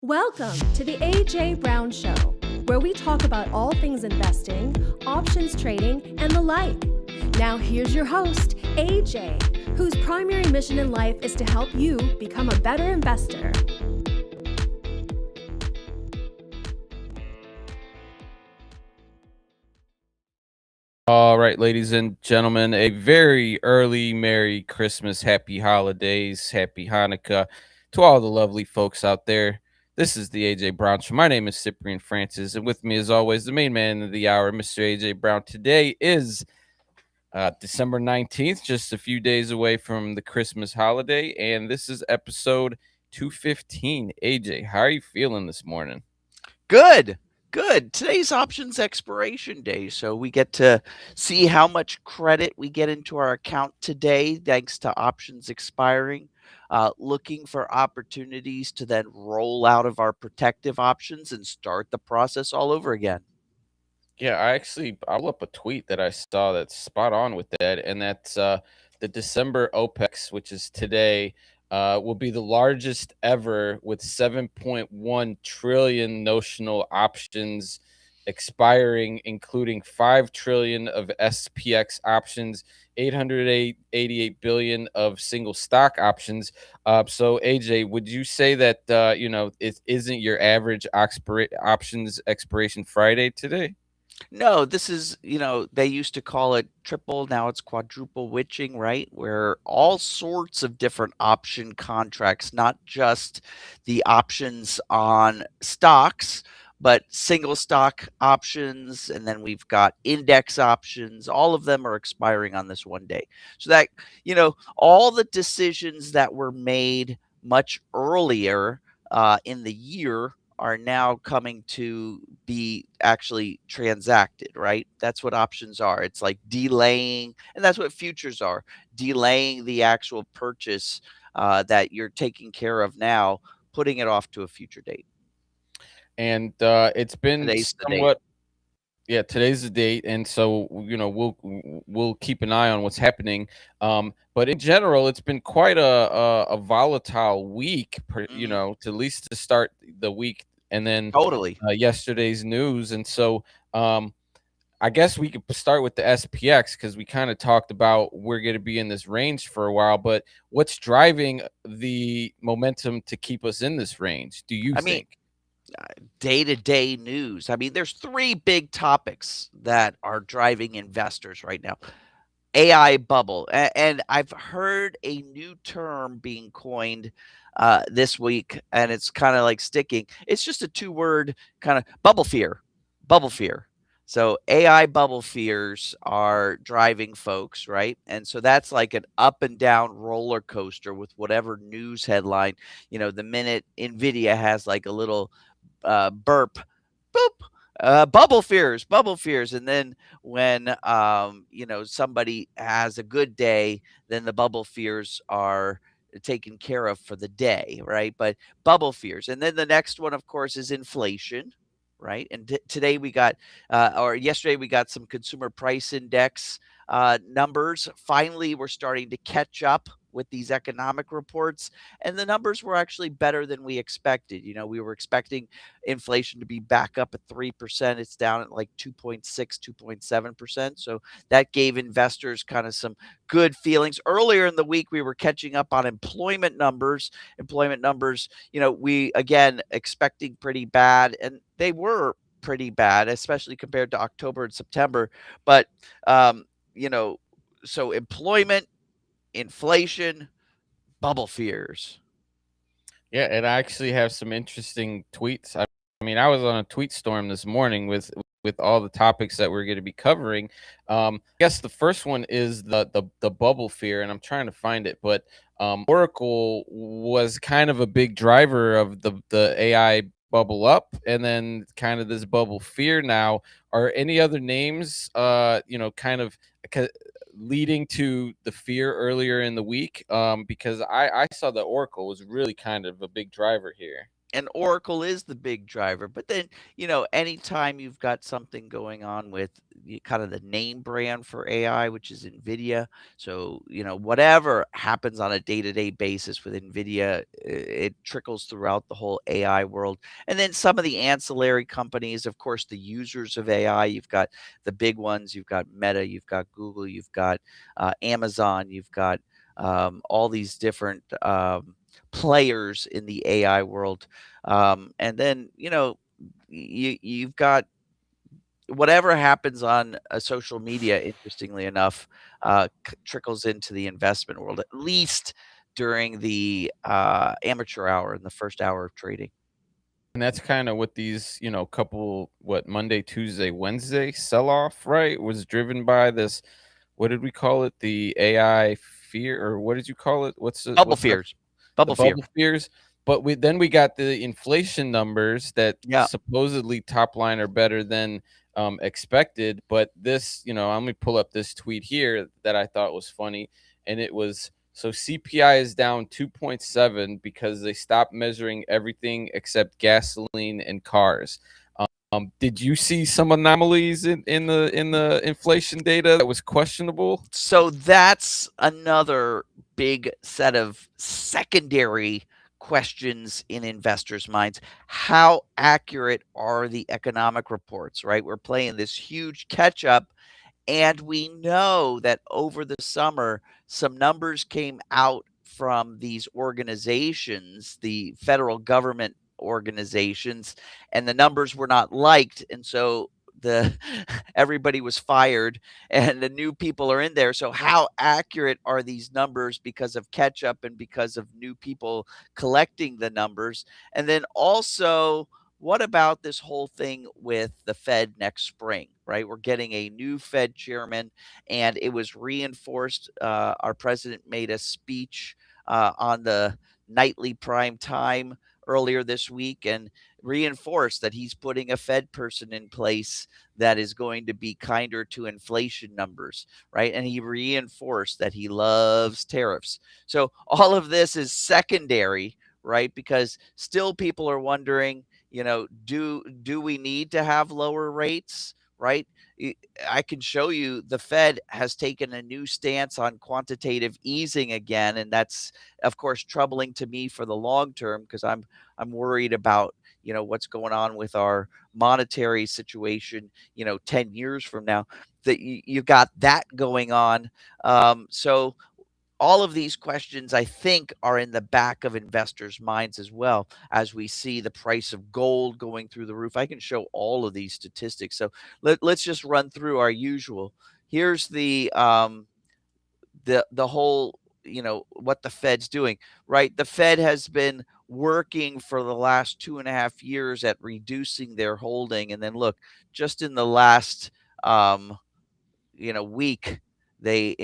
Welcome to the AJ Brown Show, where we talk about all things investing, options trading, and the like. Now, here's your host, AJ, whose primary mission in life is to help you become a better investor. All right, ladies and gentlemen, a very early Merry Christmas, Happy Holidays, Happy Hanukkah to all the lovely folks out there. This is the AJ Brown Show. My name is Cyprian Francis, and with me, as always, the main man of the hour, Mr. AJ Brown. Today is December 19th, just a few days away from the Christmas holiday, and this is episode 215. AJ, how are you feeling this morning? Good. Good. Today's options expiration day, so we get to see how much credit we get into our account today thanks to options expiring. Looking for opportunities to then roll out of our protective options and start the process all over again. Yeah, I'll pull up a tweet that I saw that's spot on with that, and that's the December OPEX, which is today, will be the largest ever with 7.1 trillion notional options expiring, including 5 trillion of SPX options, 888 billion of single stock options. So AJ, would you say that it isn't your average options expiration Friday today? No, this is, they used to call it triple, now it's quadruple witching, right? Where all sorts of different option contracts, not just the options on stocks, but single stock options, and then we've got index options. All of them are expiring on this one day. So that, all the decisions that were made much earlier in the year are now coming to be actually transacted, right? That's what options are. It's like delaying, and that's what futures are, delaying the actual purchase that you're taking care of now, putting it off to a future date. And it's been Today's the date. somewhat. Yeah, today's the date, and so we'll keep an eye on what's happening. But in general, it's been quite a volatile week, Hmm. to at least to start the week, and then Totally. yesterday's news. And so I guess we could start with the SPX because we kind of talked about we're going to be in this range for a while. But what's driving the momentum to keep us in this range? Do you I mean, think? day-to-day news. I mean, there's three big topics that are driving investors right now. AI bubble. And I've heard a new term being coined this week, and it's kind of like sticking. It's just a two-word kind of bubble fear. Bubble fear. So AI bubble fears are driving folks, right? And so that's like an up and down roller coaster with whatever news headline. The minute Nvidia has like a little burp, boop, bubble fears, and then when somebody has a good day, then the bubble fears are taken care of for the day, right? But bubble fears, and then the next one, of course, is inflation. Right. And today we got, or yesterday we got some consumer price index numbers. Finally, we're starting to catch up with these economic reports, and the numbers were actually better than we expected. We were expecting inflation to be back up at 3%. It's down at like 2.6, 2.7%. So that gave investors kind of some good feelings. Earlier in the week, we were catching up on employment numbers. Employment numbers, we again expecting pretty bad, and they were pretty bad, especially compared to October and September. But, um, you know, so employment, inflation, bubble fears. Yeah, and I actually have some interesting tweets. I mean, I was on a tweet storm this morning with all the topics that we're going to be covering. I guess the first one is the bubble fear, and I'm trying to find it, but Oracle was kind of a big driver of the AI bubble up, and then kind of this bubble fear now. Are any other names, kind of leading to the fear earlier in the week? Because I saw that Oracle was really kind of a big driver here. and Oracle is the big driver. But then, anytime you've got something going on with kind of the name brand for AI, which is NVIDIA. So, whatever happens on a day to day basis with NVIDIA, it trickles throughout the whole AI world. And then some of the ancillary companies, of course, the users of AI, you've got the big ones, you've got Meta, you've got Google, you've got Amazon, you've got all these different players in the AI world. And then, you've got whatever happens on social media, interestingly enough, trickles into the investment world, at least during the amateur hour in the first hour of trading. And that's kind of what these, couple, Monday, Tuesday, Wednesday sell off, right? Was driven by this, what did we call it? The AI fear, or what did you call it? Bubble fears. The bubble fears. But we got the inflation numbers that supposedly top line are better than expected. But this, let me pull up this tweet here that I thought was funny. And it was, so CPI is down 2.7 because they stopped measuring everything except gasoline and cars. Did you see some anomalies in the inflation data that was questionable? So that's another big set of secondary questions in investors' minds. How accurate are the economic reports, right? We're playing this huge catch up. And we know that over the summer, some numbers came out from these organizations, the federal government organizations, and the numbers were not liked. And so the everybody was fired and the new people are in there. So how accurate are these numbers because of catch up and because of new people collecting the numbers? And then also, what about this whole thing with the Fed next spring, right? We're getting a new Fed chairman, and it was reinforced. Our president made a speech on the nightly prime time earlier this week and reinforced that he's putting a Fed person in place that is going to be kinder to inflation numbers, right? And he reinforced that he loves tariffs. So all of this is secondary, right? Because still people are wondering, do we need to have lower rates, right? I can show you the Fed has taken a new stance on quantitative easing again, and that's of course troubling to me for the long term because I'm worried about what's going on with our monetary situation 10 years from now, that you got that going on. So all of these questions, I think, are in the back of investors' minds as well as we see the price of gold going through the roof. I can show all of these statistics. So let's just run through our usual. Here's the whole, what the Fed's doing, right? The Fed has been working for the last 2.5 years at reducing their holding. And then look, just in the last, week, they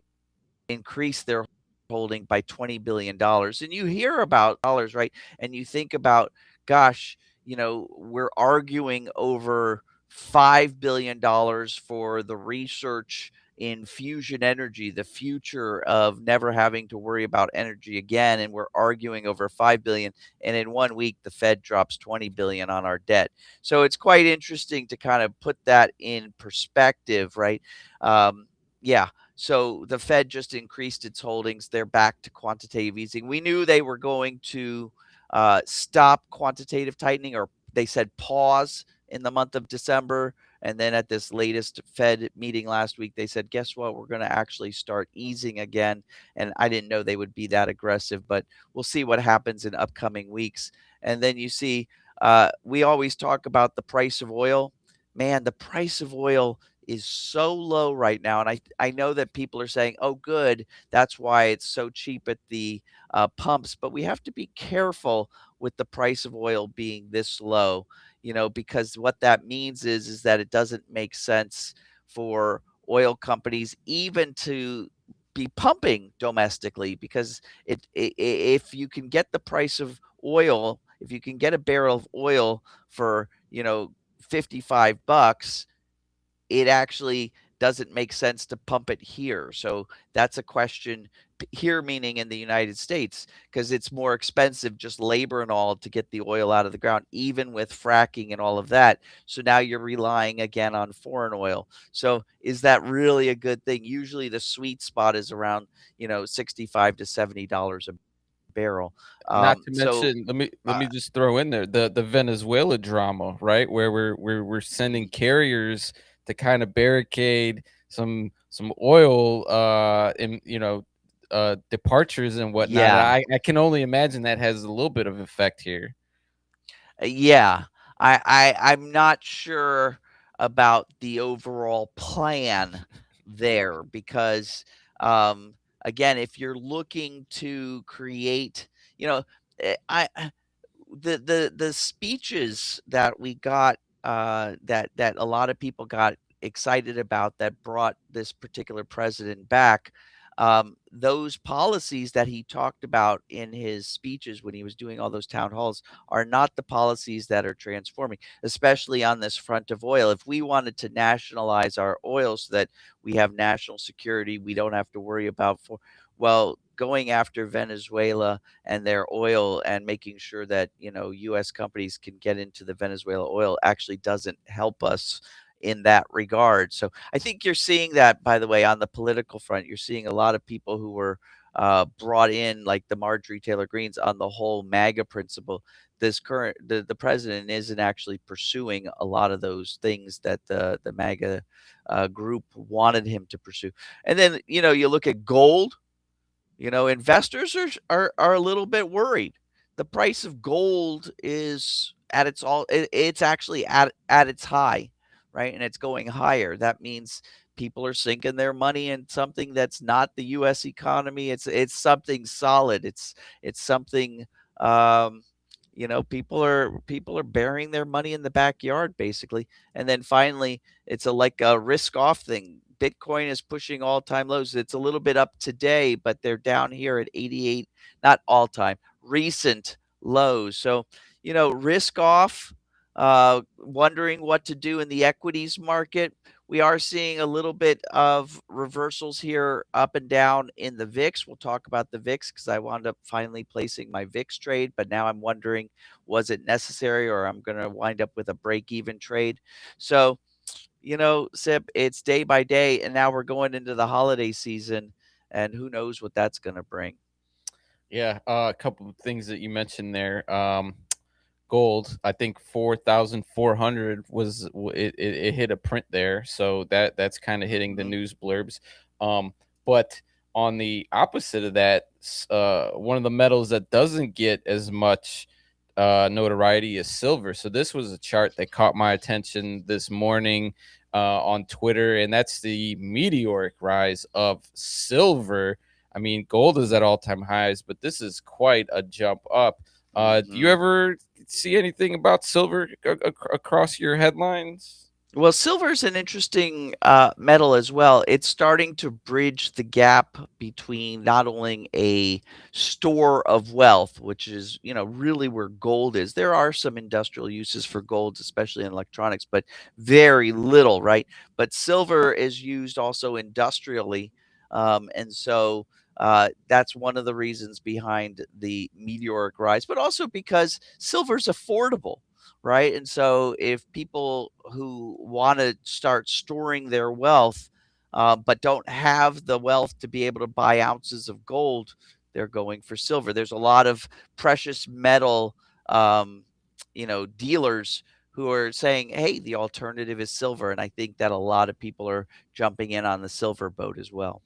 increased their holding by $20 billion. And you hear about dollars, right? And you think about, gosh, we're arguing over $5 billion for the research in fusion energy, the future of never having to worry about energy again. And we're arguing over 5 billion. And in 1 week, the Fed drops 20 billion on our debt. So it's quite interesting to kind of put that in perspective, right? Yeah. So the Fed just increased its holdings. They're back to quantitative easing. We knew they were going to stop quantitative tightening, or they said pause in the month of December. And then at this latest Fed meeting last week, they said, guess what? We're going to actually start easing again. And I didn't know they would be that aggressive, but we'll see what happens in upcoming weeks. And then you see, we always talk about the price of oil. Man, the price of oil is so low right now. And I know that people are saying, oh, good, that's why it's so cheap at the pumps. But we have to be careful with the price of oil being this low, because what that means is that it doesn't make sense for oil companies even to be pumping domestically, because if you can get the price of oil, if you can get a barrel of oil for, $55, it actually doesn't make sense to pump it here. So that's a question here, meaning in the United States, because it's more expensive, just labor and all, to get the oil out of the ground, even with fracking and all of that. So now you're relying again on foreign oil. So is that really a good thing? Usually the sweet spot is around, $65 to $70 a barrel. Not to So mention, let uh, me just throw in there the Venezuela drama, right? Where we're sending carriers to kind of barricade some oil in departures and whatnot. yeah, I can only imagine that has a little bit of effect here. yeah. I'm not sure about the overall plan there because, um, again, if you're looking to create, you know, I the speeches that we got, that a lot of people got excited about that brought this particular president back, those policies that he talked about in his speeches when he was doing all those town halls are not the policies that are transforming, especially on this front of oil. If we wanted to nationalize our oil so that we have national security, we don't have to worry about going after Venezuela and their oil and making sure that, US companies can get into the Venezuela oil actually doesn't help us in that regard. So I think you're seeing that, by the way, on the political front. You're seeing a lot of people who were brought in, like the Marjorie Taylor Greens, on the whole MAGA principle. The president isn't actually pursuing a lot of those things that the MAGA group wanted him to pursue. And then, you look at gold. Investors are a little bit worried. The price of gold is at it's actually at its high, right? And it's going higher. That means people are sinking their money in something that's not the US economy. It's something solid. It's something, um people are burying their money in the backyard, basically. And then finally, it's like a risk off thing. Bitcoin is pushing all-time lows. It's a little bit up today, but they're down here at 88, not all-time, recent lows. So, risk off, wondering what to do in the equities market. We are seeing a little bit of reversals here up and down in the VIX. We'll talk about the VIX because I wound up finally placing my VIX trade, but now I'm wondering, was it necessary, or I'm going to wind up with a break-even trade? So, Sip, it's day by day, and now we're going into the holiday season, and who knows what that's going to bring. Yeah, a couple of things that you mentioned there. Gold, I think 4,400 it hit a print there, so that's kind of hitting the Mhm. news blurbs. But on the opposite of that, one of the metals that doesn't get as much notoriety is silver. So this was a chart that caught my attention this morning on Twitter, and that's the meteoric rise of silver. I mean, gold is at all-time highs, but this is quite a jump up. Do you Mhm. ever see anything about silver across your headlines? Well, silver is an interesting metal as well. It's starting to bridge the gap between not only a store of wealth, which is, really where gold is. There are some industrial uses for gold, especially in electronics, but very little, right? But silver is used also industrially. And so that's one of the reasons behind the meteoric rise, but also because silver's affordable, right? And so if people who want to start storing their wealth, but don't have the wealth to be able to buy ounces of gold, they're going for silver. There's a lot of precious metal, dealers who are saying, hey, the alternative is silver. And I think that a lot of people are jumping in on the silver boat as well.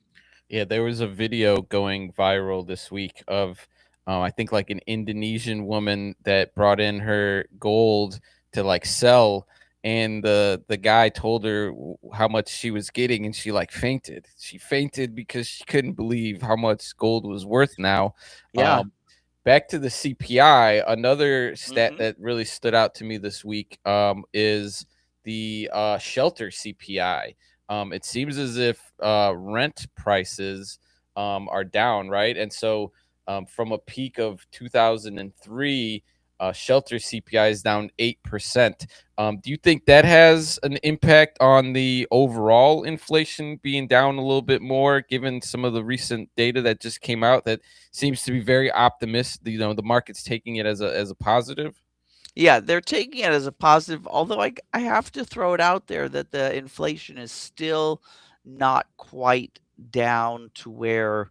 Yeah, there was a video going viral this week of, I think like an Indonesian woman that brought in her gold to like sell, and the guy told her how much she was getting, and she like fainted. She fainted because she couldn't believe how much gold was worth now. Yeah. Um, Back to the CPI, another stat Hmm. that really stood out to me this week is the shelter CPI. It seems as if rent prices are down, right? And so from a peak of 2003, Shelter CPI is down 8%. Do you think that has an impact on the overall inflation being down a little bit more, given some of the recent data that just came out that seems to be very optimistic? You know, the market's taking it as a positive. Yeah, they're taking it as a positive, although I have to throw it out there that the inflation is still not quite down to where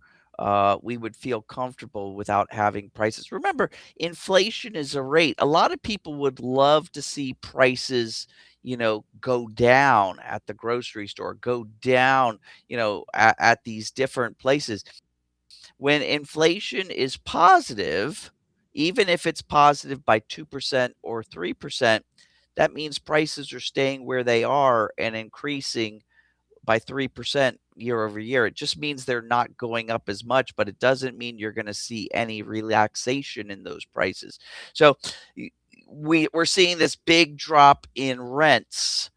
we would feel comfortable without having prices. Remember, inflation is a rate. A lot of people would love to see prices, go down at the grocery store, go down, at these different places. When inflation is positive, even if it's positive by 2% or 3%, that means prices are staying where they are and increasing by 3% year over year. It just means they're not going up as much, but it doesn't mean you're going to see any relaxation in those prices. So y- we're seeing this big drop in rents.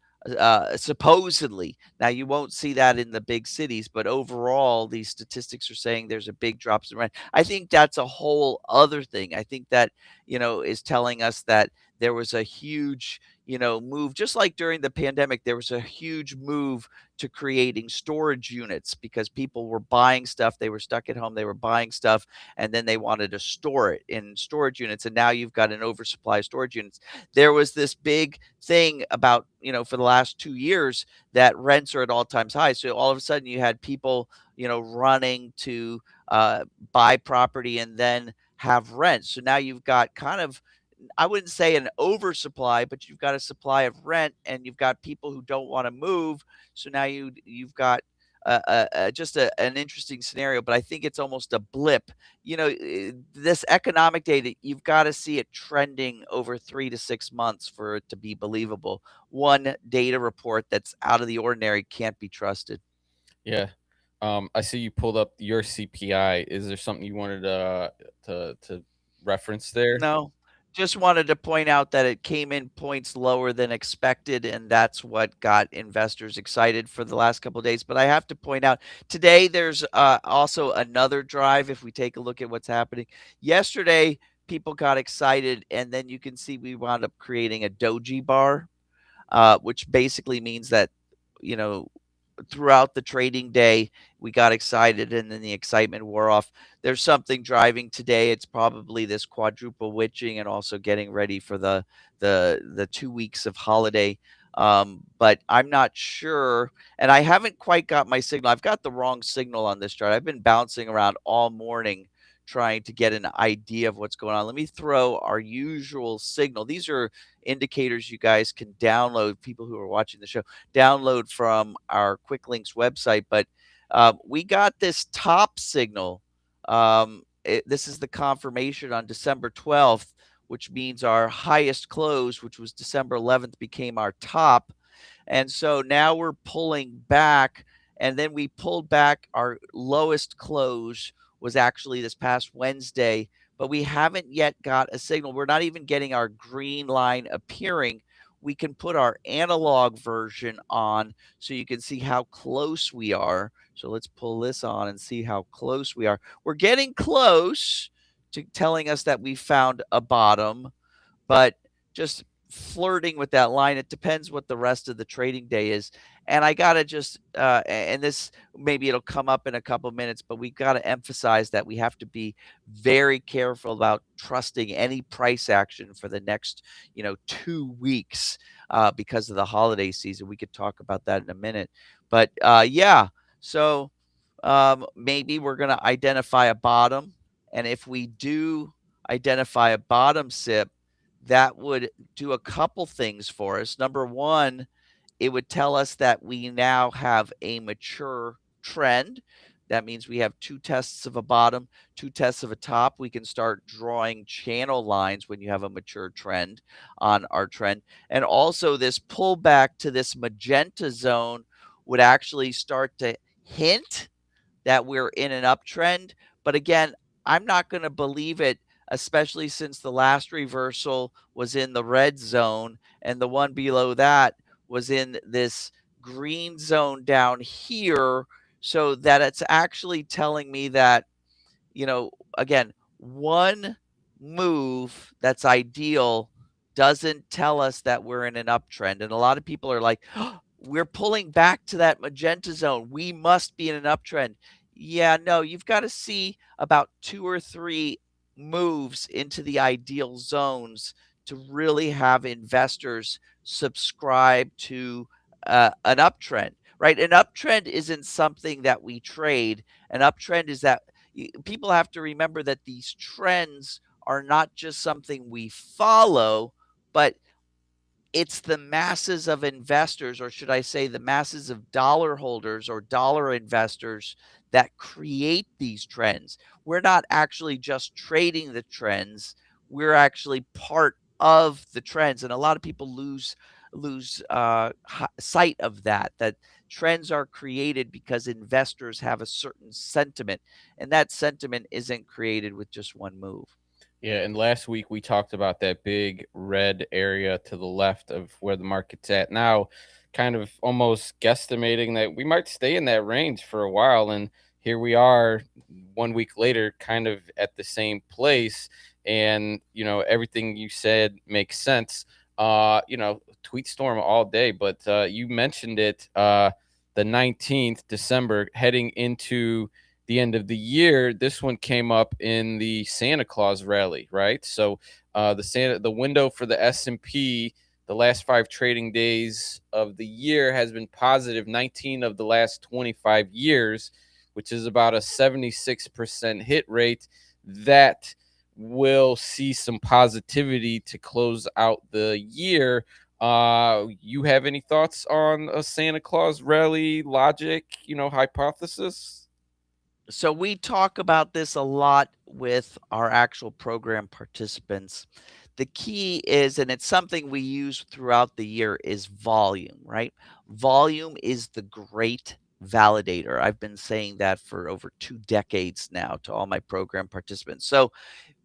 Supposedly, now you won't see that in the big cities, but overall, these statistics are saying there's a big drops in rent. I think that's a whole other thing. I think that is telling us that there was a huge move, just like during the pandemic, there was a huge move to creating storage units because people were buying stuff. They were stuck at home. They were buying stuff and then they wanted to store it in storage units. And now you've got an oversupply of storage units. There was this big thing about, for the last 2 years that rents are at all times high. So all of a sudden you had people, running to buy property and then have rent. So now you've got kind of, I wouldn't say an oversupply, but you've got a supply of rent and you've got people who don't want to move. So now you've got just an interesting scenario, but I think it's almost a blip. This economic data, you've got to see it trending over 3 to 6 months for it to be believable. One data report that's out of the ordinary can't be trusted. Yeah. I see you pulled up your CPI. Is there something you wanted to reference there? No, just wanted to point out that it came in points lower than expected, and that's what got investors excited for the last couple of days. But I have to point out today there's also another drive. If we take a look at what's happening yesterday, people got excited, and then you can see we wound up creating a doji bar, which basically means that you know throughout the trading day, we got excited and then the excitement wore off. There's something driving today. It's probably this quadruple witching and also getting ready for the 2 weeks of holiday. But I'm not sure, and I haven't quite got my signal. I've got the wrong signal on this chart. I've been bouncing around all morning trying to get an idea of what's going on. Let me throw our usual signal. These are indicators you guys can download, people who are watching the show, download from our Quick Links website. But we got this top signal. This is the confirmation on December 12th, which means our highest close, which was December 11th, became our top. And so now we're pulling back, and then we pulled back. Our lowest close was actually this past Wednesday, but we haven't yet got a signal. We're not even getting our green line appearing. We can put our analog version on so you can see how close we are. So let's pull this on and see how close we are. We're getting close to telling us that we found a bottom, but just flirting with that line. It depends what the rest of the trading day is. And I got to just, and this maybe it'll come up in a couple minutes, but we got to emphasize that we have to be very careful about trusting any price action for the next, 2 weeks because of the holiday season. We could talk about that in a minute. But yeah, so maybe we're going to identify a bottom. And if we do identify a bottom SIP, that would do a couple things for us. Number one, it would tell us that we now have a mature trend. That means we have two tests of a bottom, two tests of a top. We can start drawing channel lines when you have a mature trend on our trend. And also, this pullback to this magenta zone would actually start to hint that we're in an uptrend. But again, I'm not going to believe it, especially since the last reversal was in the red zone and the one below that was in this green zone down here. So that it's actually telling me that, again, one move that's ideal doesn't tell us that we're in an uptrend. And a lot of people are like, "Oh, we're pulling back to that magenta zone. We must be in an uptrend." Yeah, no, you've got to see about two or three moves into the ideal zones to really have investors subscribe to an uptrend, right? An uptrend isn't something that we trade. An uptrend is that people have to remember that these trends are not just something we follow, but it's the masses of investors, or should I say, the masses of dollar holders or dollar investors that create these trends. We're not actually just trading the trends, we're actually part of the trends. And a lot of people lose sight of that trends are created because investors have a certain sentiment, and that sentiment isn't created with just one move. Yeah, and last week we talked about that big red area to the left of where the market's at now, kind of almost guesstimating that we might stay in that range for a while. And here we are 1 week later, kind of at the same place. And, everything you said makes sense. Tweet storm all day, but you mentioned it, the 19th December heading into the end of the year. This one came up in the Santa Claus rally, right? So the window for the S&P the last 5 trading days of the year has been positive 19 of the last 25 years, which is about a 76% hit rate. That will see some positivity to close out the year. You have any thoughts on a Santa Claus rally logic, hypothesis? So we talk about this a lot with our actual program participants. The key is, and it's something we use throughout the year, is volume, right? Volume is the great validator. I've been saying that for over 2 decades now to all my program participants. So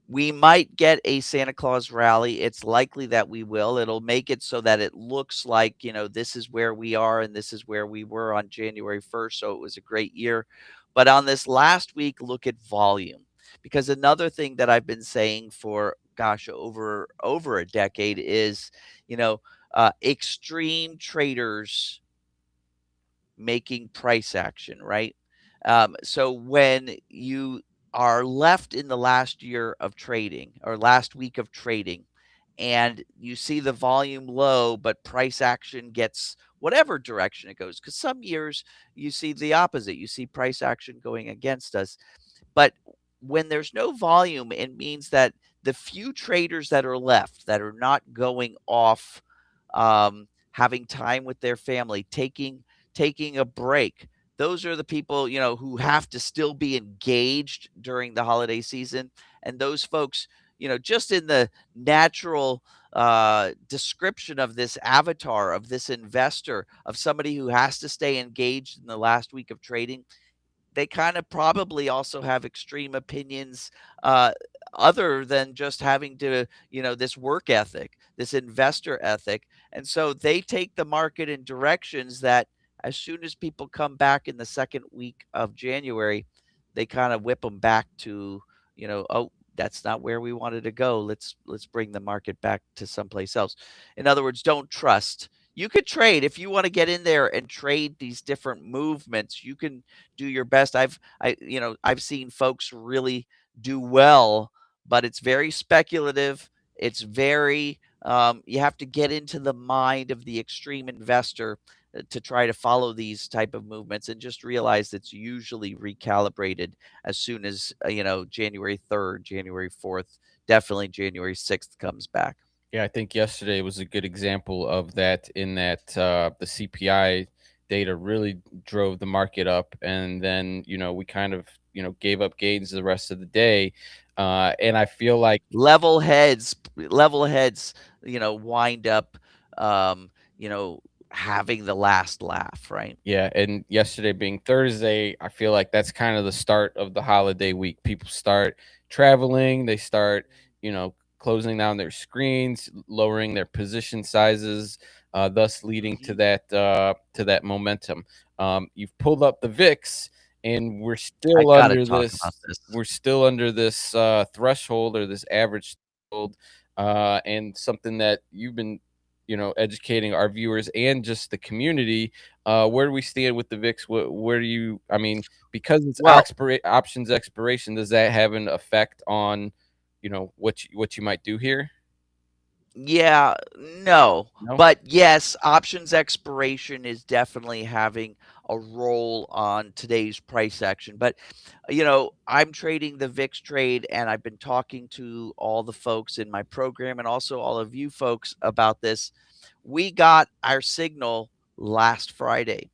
we might get a Santa Claus rally. It's likely that we will. It'll make it so that it looks like, this is where we are and this is where we were on January 1st. So it was a great year. But on this last week, look at volume. Because another thing that I've been saying for, gosh, over a decade is, extreme traders making price action, right? So when you are left in the last year of trading or last week of trading, and you see the volume low, but price action gets whatever direction it goes, because some years you see the opposite, you see price action going against us. But when there's no volume, it means that the few traders that are left that are not going off, having time with their family, taking a break. Those are the people, who have to still be engaged during the holiday season. And those folks, just in the natural description of this avatar, of this investor, of somebody who has to stay engaged in the last week of trading, they kind of probably also have extreme opinions, uh, other than just having to, this work ethic, this investor ethic. And so they take the market in directions that as soon as people come back in the second week of January, they kind of whip them back to, oh, that's not where we wanted to go. Let's bring the market back to someplace else. In other words, don't trust. You could trade if you want to get in there and trade these different movements. You can do your best. I've seen folks really do well, but it's very speculative. It's very you have to get into the mind of the extreme investor to try to follow these type of movements, and just realize it's usually recalibrated as soon as January 3rd, January 4th, definitely January 6th comes back. Yeah, I think yesterday was a good example of that, in that the CPI data really drove the market up. And then, we kind of, gave up gains the rest of the day. And I feel like, Level heads, wind up, um, you know, having the last laugh, right? yeah, and yesterday being Thursday, I feel like that's kind of the start of the holiday week. People start traveling, they start, closing down their screens, lowering their position sizes, thus leading Mhm. to that momentum. You've pulled up the VIX, and I gotta talk about this. we're still under this threshold, or this average threshold, and something that you've been, educating our viewers and just the community. Where do we stand with the VIX? Where do you, I mean, because it's Well, options expiration, does that have an effect on, what you might do here? yeah, no. No. But yes, options expiration is definitely having a role on today's price action. But, I'm trading the VIX trade, and I've been talking to all the folks in my program and also all of you folks about this. We got our signal last Friday.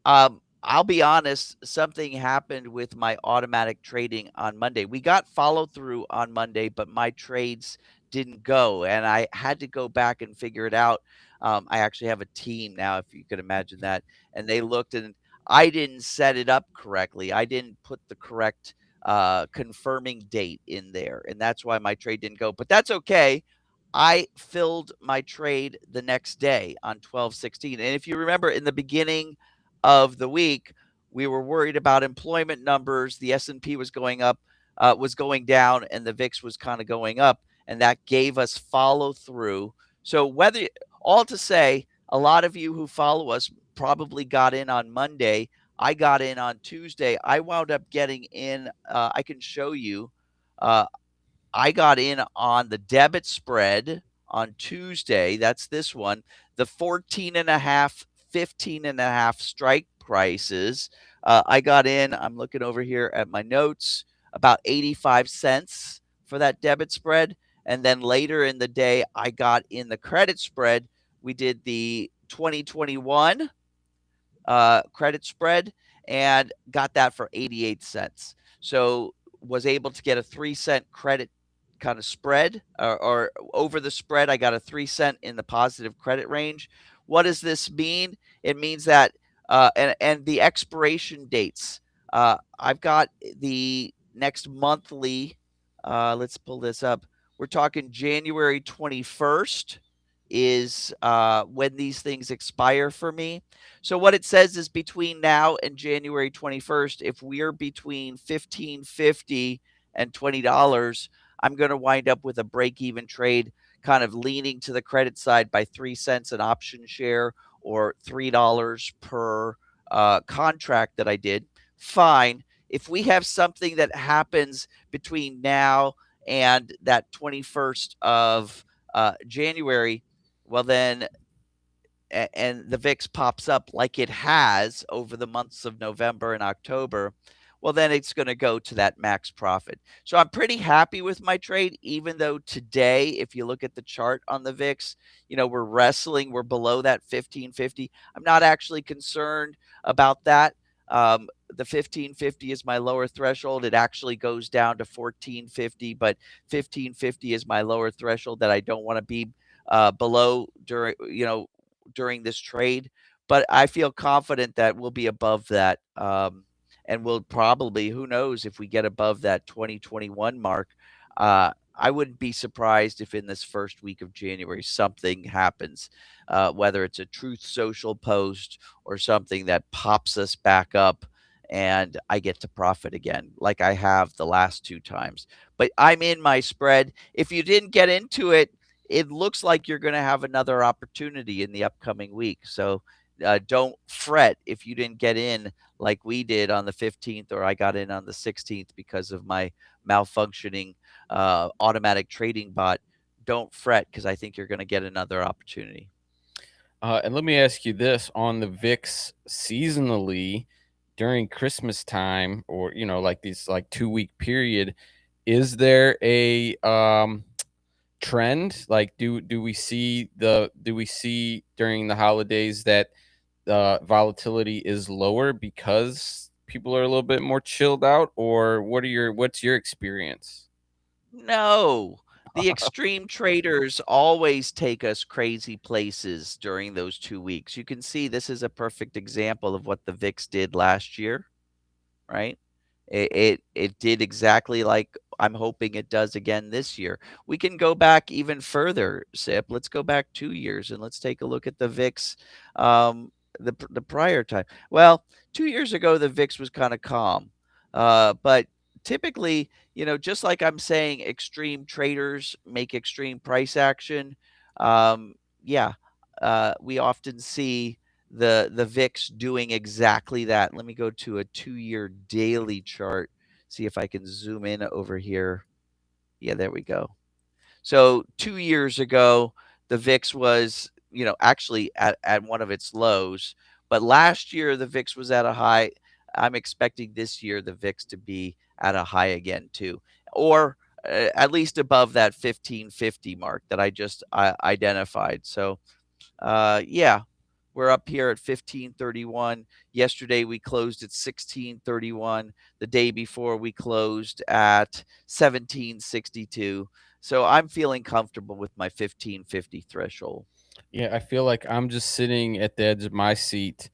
I'll be honest, something happened with my automatic trading on Monday. We got follow through on Monday, but my trades didn't go, and I had to go back and figure it out. I actually have a team now, if you could imagine that, and they looked, and I didn't set it up correctly. I didn't put the correct confirming date in there, and that's why my trade didn't go. But that's okay. I filled my trade the next day on 12/16. And if you remember in the beginning of the week, we were worried about employment numbers. The S&P was going up, was going down, and the VIX was kind of going up, and that gave us follow through. So whether all to say, a lot of you who follow us probably got in on Monday. I got in on Tuesday. I wound up getting in. I can show you. Uh, I got in on the debit spread on Tuesday. That's this one. The 14.5, 15.5 strike prices. I got in, I'm looking over here at my notes, about 85 cents for that debit spread. And then later in the day, I got in the credit spread. We did the 2021 credit spread and got that for 88 cents. So was able to get a 3-cent credit kind of spread, or over the spread. I got a 3-cent in the positive credit range. What does this mean? It means that and the expiration dates. I've got the next monthly. Let's pull this up. We're talking January 21st is when these things expire for me. So what it says is between now and January 21st, if we're between 15.50 and $20, I'm going to wind up with a break even trade, kind of leaning to the credit side by 3 cents an option share, or $3 per contract that I did. Fine. If we have something that happens between now and that 21st of January, well, then, and the VIX pops up like it has over the months of November and October, well, then it's going to go to that max profit. So I'm pretty happy with my trade, even though today, if you look at the chart on the VIX, we're wrestling, we're below that 1550. I'm not actually concerned about that. The 1550 is my lower threshold. It actually goes down to 1450, but 1550 is my lower threshold that I don't want to be below during this trade. But I feel confident that we'll be above that. And we'll probably, who knows, if we get above that 2021 mark. I wouldn't be surprised if in this first week of January something happens, whether it's a Truth Social post or something that pops us back up and I get to profit again, like I have the last 2 times. But I'm in my spread. If you didn't get into it, it looks like you're going to have another opportunity in the upcoming week. So don't fret if you didn't get in like we did on the 15th, or I got in on the 16th because of my malfunctioning automatic trading bot. Don't fret, because I think you're going to get another opportunity. And let me ask you this: on the VIX seasonally during Christmas time, or like these, like 2-week period, is there a trend? Like, do we see during the holidays that volatility is lower because people are a little bit more chilled out, or what's your experience? No, the extreme traders always take us crazy places during those 2 weeks. You can see this is a perfect example of what the VIX did last year, right? It did exactly like I'm hoping it does again this year. We can go back even further, Sip. Let's go back 2 years and let's take a look at the VIX the prior time. Well, 2 years ago, the VIX was kind of calm, but typically, just like I'm saying, extreme traders make extreme price action. Um, yeah, we often see the VIX doing exactly that. Let me go to a 2-year daily chart. See if I can zoom in over here. Yeah, there we go. So 2 years ago, the VIX was, actually at one of its lows. But last year, the VIX was at a high. I'm expecting this year the VIX to be at a high again too, or at least above that 1550 mark that I just identified. So, yeah, we're up here at 1531. Yesterday we closed at 1631. The day before we closed at 1762. So I'm feeling comfortable with my 1550 threshold. Yeah, I feel like I'm just sitting at the edge of my seat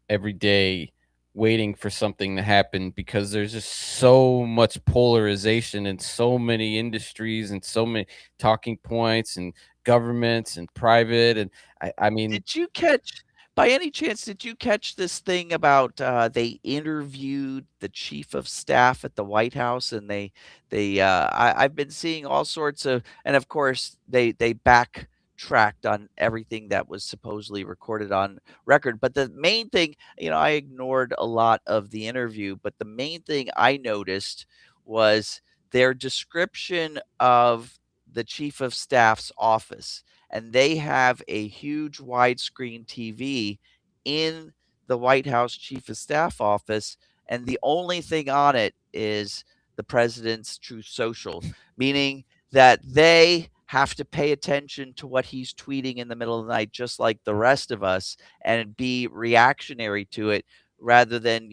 every day waiting for something to happen because there's just so much polarization in so many industries and so many talking points and governments and private. And I mean, Did you catch, by any chance, did you catch this thing about they interviewed the chief of staff at the White House, and I've been seeing all sorts of, and of course they backtracked on everything that was supposedly recorded on record. But the main thing, I ignored a lot of the interview, but the main thing I noticed was their description of the chief of staff's office, and they have a huge widescreen TV in the White House Chief of Staff office, and the only thing on it is the president's Truth Social, meaning that they have to pay attention to what he's tweeting in the middle of the night, just like the rest of us, and be reactionary to it rather than,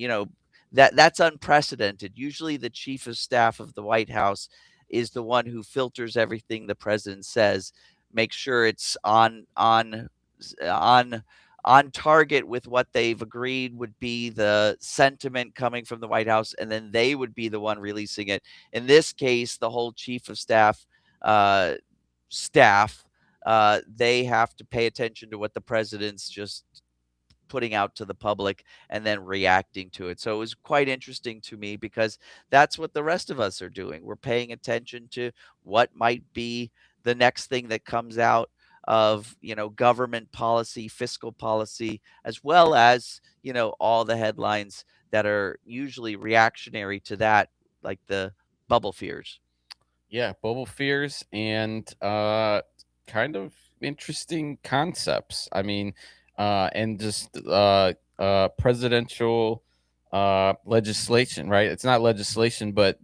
that's unprecedented. Usually the chief of staff of the White House is the one who filters everything the president says, make sure it's on on target with what they've agreed would be the sentiment coming from the White House, and then they would be the one releasing it. In this case, the whole chief of staff uh, staff they have to pay attention to what the president's just putting out to the public and then reacting to it. So it was quite interesting to me because that's what the rest of us are doing. We're paying attention to what might be the next thing that comes out of, government policy, fiscal policy, as well as, all the headlines that are usually reactionary to that, like the bubble fears. yeah, bubble fears and kind of interesting concepts. I mean, and just presidential legislation, right? It's not legislation, but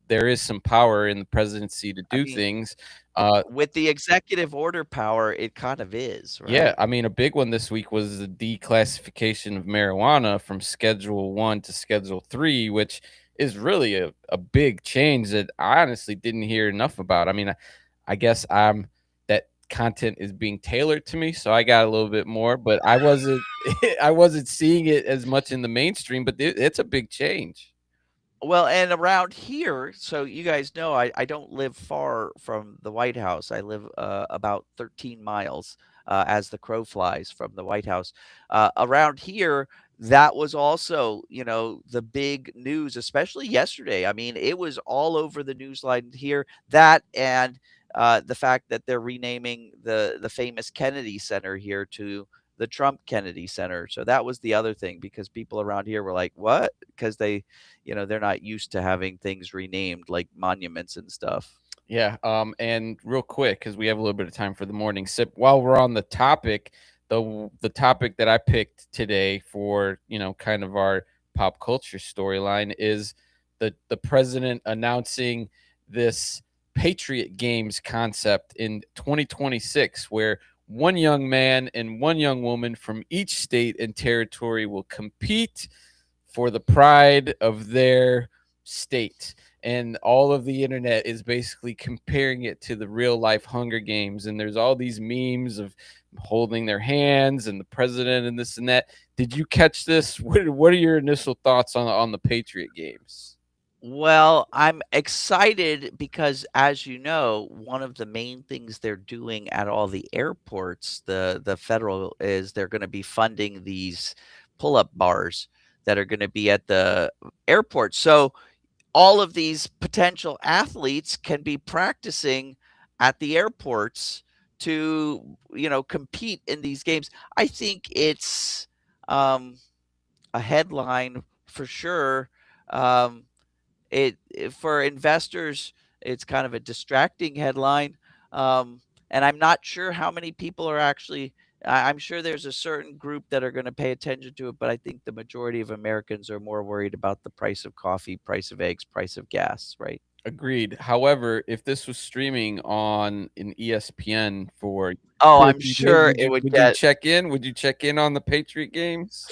there is some power in the presidency to I do mean, things. Uh, with the executive order power, it kind of is, yeah, right? I mean, a big one this week was the declassification of marijuana from Schedule 1 to Schedule 3, which is really a big change that I honestly didn't hear enough about. I mean, I guess that content is being tailored to me, so I got a little bit more, but I wasn't I wasn't seeing it as much in the mainstream, but it's a big change. Well, and around here, so you guys know, I don't live far from the White House. I live about 13 miles as the crow flies from the White House. Around here, that was also, the big news, especially yesterday. I mean, it was all over the news line here. That and the fact that they're renaming the famous Kennedy Center here to the Trump Kennedy Center. So that was the other thing because people around here were like, "What?" Because they're not used to having things renamed like monuments and stuff. Yeah, and real quick, because we have a little bit of time for the morning sip. While we're on the topic, the topic that I picked today for kind of our pop culture storyline is the president announcing this Patriot Games concept in 2026, where one young man and one young woman from each state and territory will compete for the pride of their state. And all of the internet is basically comparing it to the real life Hunger Games. And there's all these memes of holding their hands and the president and this and that. Did you catch this? What are your initial thoughts on the Patriot Games? Well, I'm excited because, as you know, one of the main things they're doing at all the airports, the federal, is they're gonna be funding these pull-up bars that are gonna be at the airport. So all of these potential athletes can be practicing at the airports to, compete in these games. I think it's a headline for sure. Um, for investors, it's kind of a distracting headline, and I'm not sure how many people are actually. I'm sure there's a certain group that are going to pay attention to it, but I think the majority of Americans are more worried about the price of coffee, price of eggs, price of gas, right? Agreed. However, if this was streaming on an ESPN for Oh, I'm European games, sure it would would you get. check in? Would you check in on the Patriot games?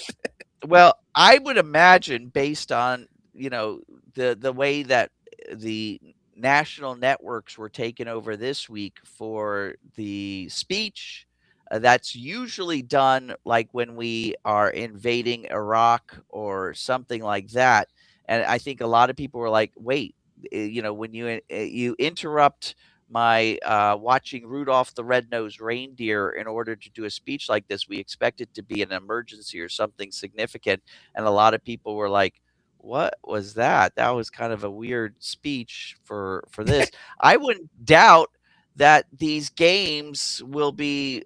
Well, I would imagine based on, the way that the national networks were taken over this week for the speech, that's usually done like when we are invading Iraq or something like that. And I think a lot of people were like, "Wait, when you interrupt my watching Rudolph the Red-Nosed Reindeer in order to do a speech like this. We expect it to be an emergency or something significant." And a lot of people were like, "What was that? That was kind of a weird speech for this." I wouldn't doubt that these games will be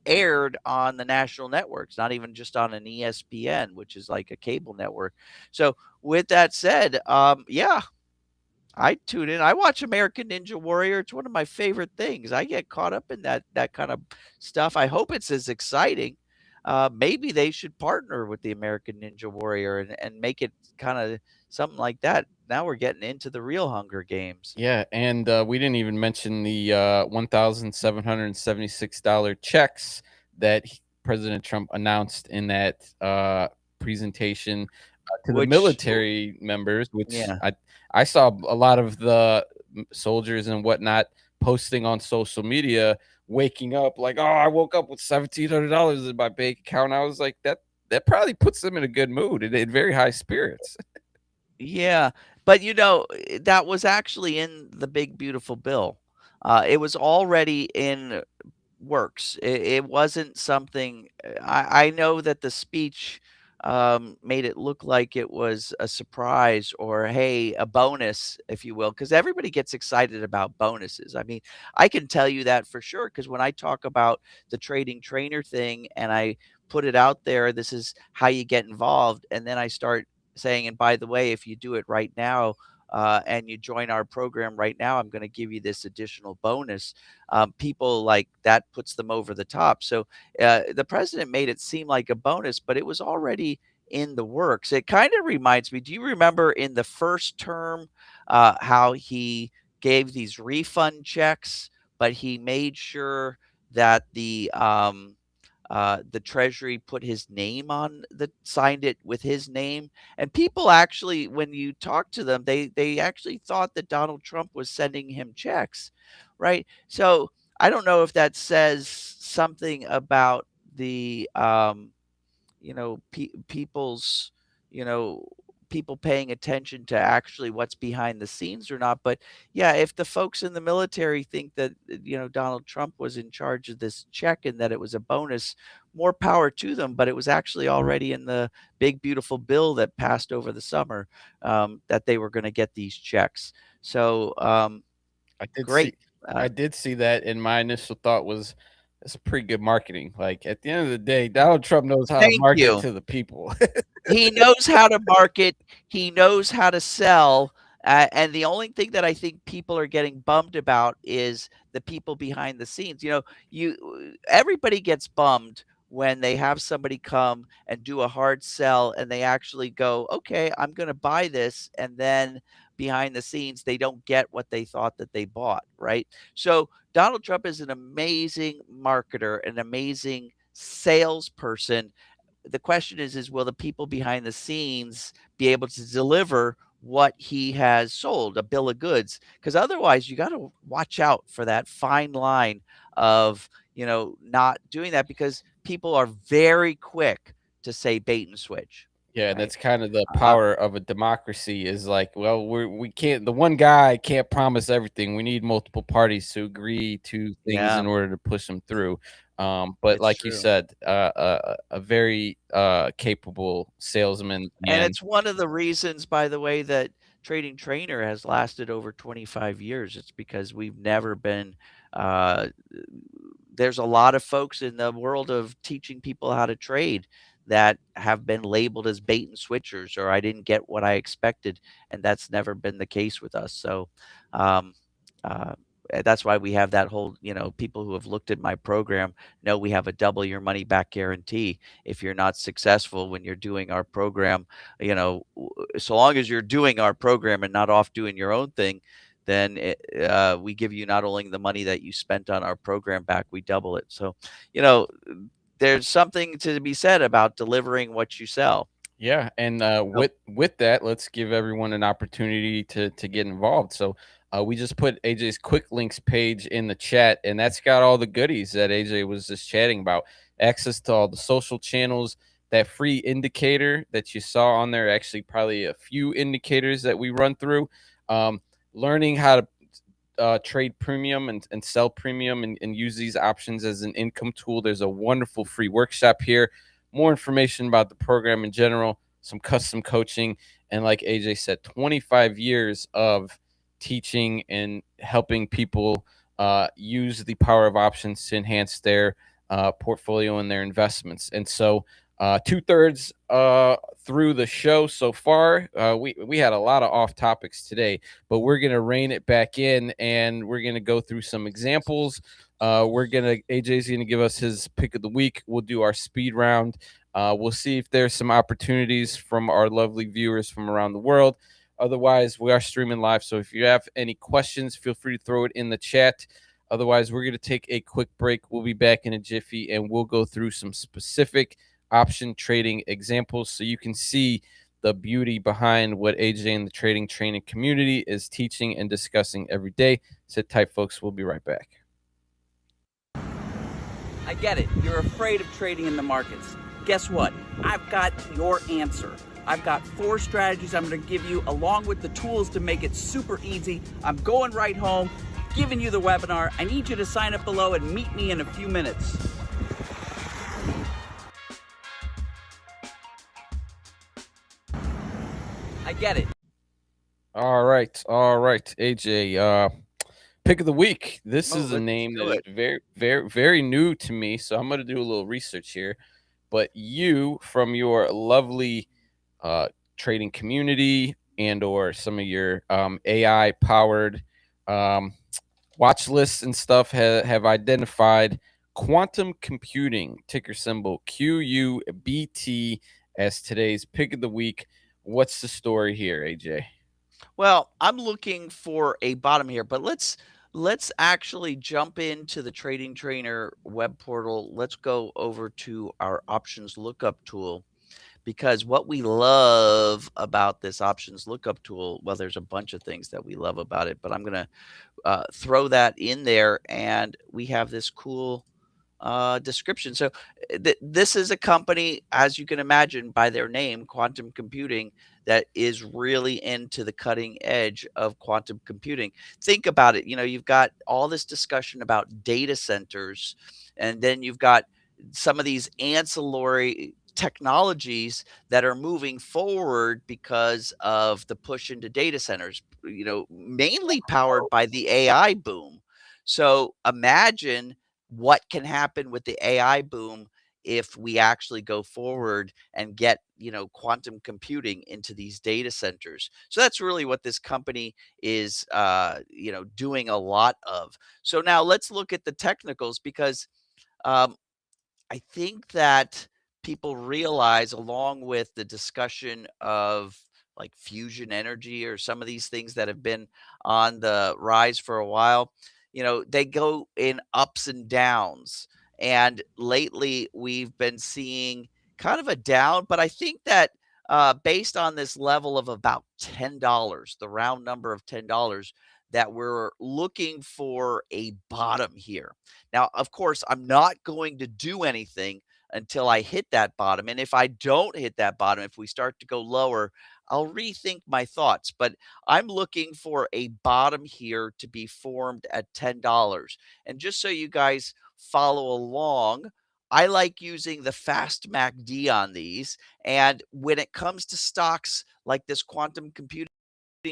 aired on the national networks, not even just on an ESPN, which is like a cable network. So, with that said, yeah, I tune in. I watch American Ninja Warrior. It's one of my favorite things. I get caught up in that kind of stuff. I hope it's as exciting. Maybe they should partner with the American Ninja Warrior and make it kind of something like that. Now we're getting into the real Hunger Games. Yeah, and we didn't even mention the $1,776 checks that President Trump announced in that presentation to the Which, military members, which yeah, I saw a lot of the soldiers and whatnot posting on social media, waking up like, "Oh, I woke up with $1,700 in my bank account." I was like, that probably puts them in a good mood and in very high spirits. yeah, but that was actually in the big beautiful bill. It was already in works. It wasn't something. I know that the speech made it look like it was a surprise or, hey, a bonus, if you will, because everybody gets excited about bonuses. I mean, I can tell you that for sure because when I talk about the trading trainer thing and I put it out there, this is how you get involved, and then I start saying, and by the way, if you do it right now. And you join our program right now, I'm going to give you this additional bonus. People like that puts them over the top. So the president made it seem like a bonus, but it was already in the works. It kind of reminds me. Do you remember in the first term how he gave these refund checks, but he made sure that the Treasury put his name on the signed it with his name, and people actually, when you talk to them, they actually thought that Donald Trump was sending him checks, right? So I don't know if that says something about the people's you know people paying attention to actually what's behind the scenes or not. But yeah, if the folks in the military think that Donald Trump was in charge of this check and that it was a bonus, more power to them. But it was actually already in the big beautiful bill that passed over the summer, that they were going to get these checks. So I did see great. uh, I did see that, and my initial thought was, "It's a pretty good marketing." Like, at the end of the day, Donald Trump knows how to Thank market you. to the people. He knows how to market, he knows how to sell, and the only thing that I think people are getting bummed about is the people behind the scenes. Everybody gets bummed when they have somebody come and do a hard sell and they actually go, "Okay, I'm gonna buy this," and then behind the scenes, they don't get what they thought that they bought, right? So, Donald Trump is an amazing marketer, an amazing salesperson. The question is will the people behind the scenes be able to deliver what he has sold, a bill of goods? Because otherwise, you got to watch out for that fine line of not doing that because people are very quick to say bait and switch. Yeah, and right? that's kind of the Uh, power of a democracy is like, well, we can't, the one guy can't promise everything. We need multiple parties to agree to things yeah, in order to push them through. But it's like you true. said, a very capable salesman, And and it's one of the reasons, by the way, that Trading Trainer has lasted over 25 years. It's because we've never been, uh, there's a lot of folks in the world of teaching people how to trade that have been labeled as bait and switchers, or I didn't get what I expected. And that's never been the case with us. So, um, uh, that's why we have that whole, people who have looked at my program know we have a double your money back guarantee if you're not successful when you're doing our program. So long as you're doing our program and not off doing your own thing, then we give you not only the money that you spent on our program back, we double it. So, you know, there's something to be said about delivering what you sell. yeah, and So, with that, let's give everyone an opportunity to get involved. So we just put AJ's quick links page in the chat, and that's got all the goodies that AJ was just chatting about. Access to all the social channels, that free indicator that you saw on there. Actually, probably a few indicators that we run through. Um, Learning how to trade premium and sell premium, and use these options as an income tool. There's a wonderful free workshop here. More information about the program in general, some custom coaching, and like AJ said, 25 years of teaching and helping people use the power of options to enhance their portfolio and their investments. And so, two-thirds through the show so far, we had a lot of off topics today, but we're gonna rein it back in, and we're gonna go through some examples. AJ's gonna give us his pick of the week. We'll do our speed round. We'll see if there's some opportunities from our lovely viewers from around the world. Otherwise, we are streaming live, so if you have any questions, feel free to throw it in the chat. Otherwise, we're going to take a quick break. We'll be back in a jiffy, and we'll go through some specific option trading examples so you can see the beauty behind what AJ and the trading training community is teaching and discussing every day. Sit tight, folks. We'll be right back. I get it. You're afraid of trading in the markets. Guess what? I've got your answer. I've got 4 strategies I'm going to give you along with the tools to make it super easy. I'm going right home, giving you the webinar. I need you to sign up below and meet me in a few minutes. I get it. All right, AJ. Pick of the week. This is a let's name do that is it. very, very, very new to me, so I'm going to do a little research here. But you, from your lovely trading community and or some of your AI powered watch lists and stuff, have identified quantum computing, ticker symbol QUBT, as today's pick of the week. What's the story here, AJ? Well, I'm looking for a bottom here, but let's actually jump into the Trading Trainer web portal. Let's go over to our options lookup tool, because what we love about this options lookup tool, well, there's a bunch of things that we love about it, but I'm going to throw that in there, and we have this cool description. So this is a company, as you can imagine by their name, Quantum Computing, that is really into the cutting edge of quantum computing. Think about it. You've got all this discussion about data centers, and then you've got some of these ancillary technologies that are moving forward because of the push into data centers, mainly powered by the AI boom. So imagine what can happen with the AI boom if we actually go forward and get, quantum computing into these data centers. So that's really what this company is, doing a lot of. So now let's look at the technicals, because um, I think that people realize, along with the discussion of like fusion energy or some of these things that have been on the rise for a while, they go in ups and downs. And lately, we've been seeing kind of a down, but I think that based on this level of about $10, the round number of $10, that we're looking for a bottom here. Now, of course, I'm not going to do anything until I hit that bottom. And if I don't hit that bottom, if we start to go lower, I'll rethink my thoughts. But I'm looking for a bottom here to be formed at $10. And just so you guys follow along, I like using the fast MACD on these. And when it comes to stocks like this quantum computing